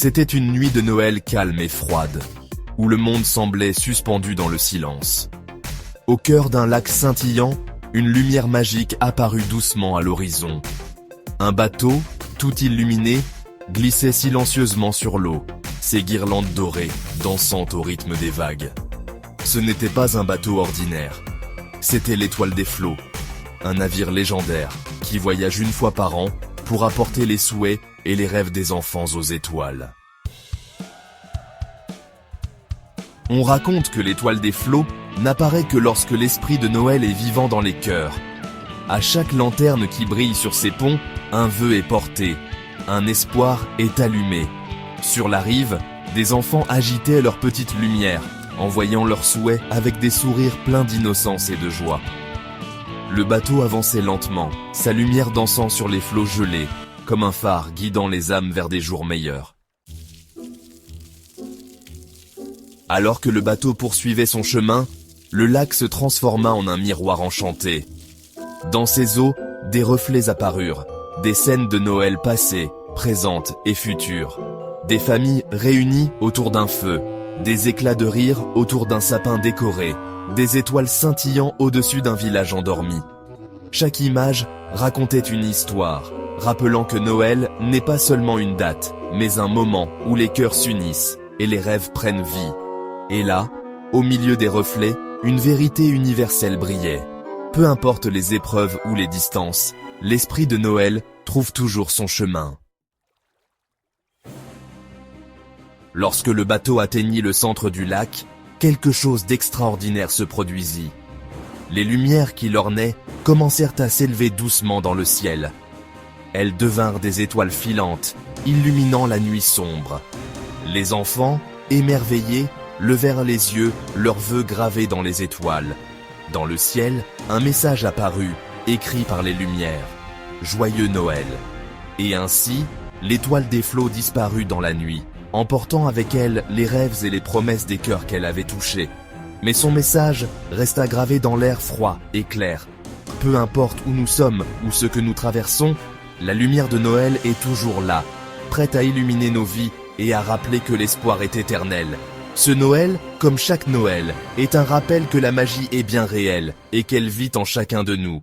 C'était une nuit de Noël calme et froide, où le monde semblait suspendu dans le silence. Au cœur d'un lac scintillant, une lumière magique apparut doucement à l'horizon. Un bateau, tout illuminé, glissait silencieusement sur l'eau, ses guirlandes dorées dansant au rythme des vagues. Ce n'était pas un bateau ordinaire, c'était l'Étoile des Flots, un navire légendaire qui voyage une fois par an pour apporter les souhaits et les rêves des enfants aux étoiles. On raconte que l'Étoile des Flots n'apparaît que lorsque l'esprit de Noël est vivant dans les cœurs. À chaque lanterne qui brille sur ces ponts, un vœu est porté, un espoir est allumé. Sur la rive, des enfants agitaient leur petite lumière, envoyant leurs souhaits avec des sourires pleins d'innocence et de joie. Le bateau avançait lentement, sa lumière dansant sur les flots gelés, comme un phare guidant les âmes vers des jours meilleurs. Alors que le bateau poursuivait son chemin, le lac se transforma en un miroir enchanté. Dans ses eaux, des reflets apparurent, des scènes de Noël passées, présentes et futures. Des familles réunies autour d'un feu, des éclats de rire autour d'un sapin décoré, des étoiles scintillant au-dessus d'un village endormi. Chaque image racontait une histoire, rappelant que Noël n'est pas seulement une date, mais un moment où les cœurs s'unissent et les rêves prennent vie. Et là, au milieu des reflets, une vérité universelle brillait. Peu importe les épreuves ou les distances, l'esprit de Noël trouve toujours son chemin. Lorsque le bateau atteignit le centre du lac, quelque chose d'extraordinaire se produisit. Les lumières qui l'ornaient commencèrent à s'élever doucement dans le ciel. Elles devinrent des étoiles filantes, illuminant la nuit sombre. Les enfants, émerveillés, levèrent les yeux, leurs vœux gravés dans les étoiles. Dans le ciel, un message apparut, écrit par les lumières. Joyeux Noël. Et ainsi, l'Étoile des Flots disparut dans la nuit, emportant avec elle les rêves et les promesses des cœurs qu'elle avait touchés. Mais son message resta gravé dans l'air froid et clair. Peu importe où nous sommes ou ce que nous traversons, la lumière de Noël est toujours là, prête à illuminer nos vies et à rappeler que l'espoir est éternel. Ce Noël, comme chaque Noël, est un rappel que la magie est bien réelle et qu'elle vit en chacun de nous.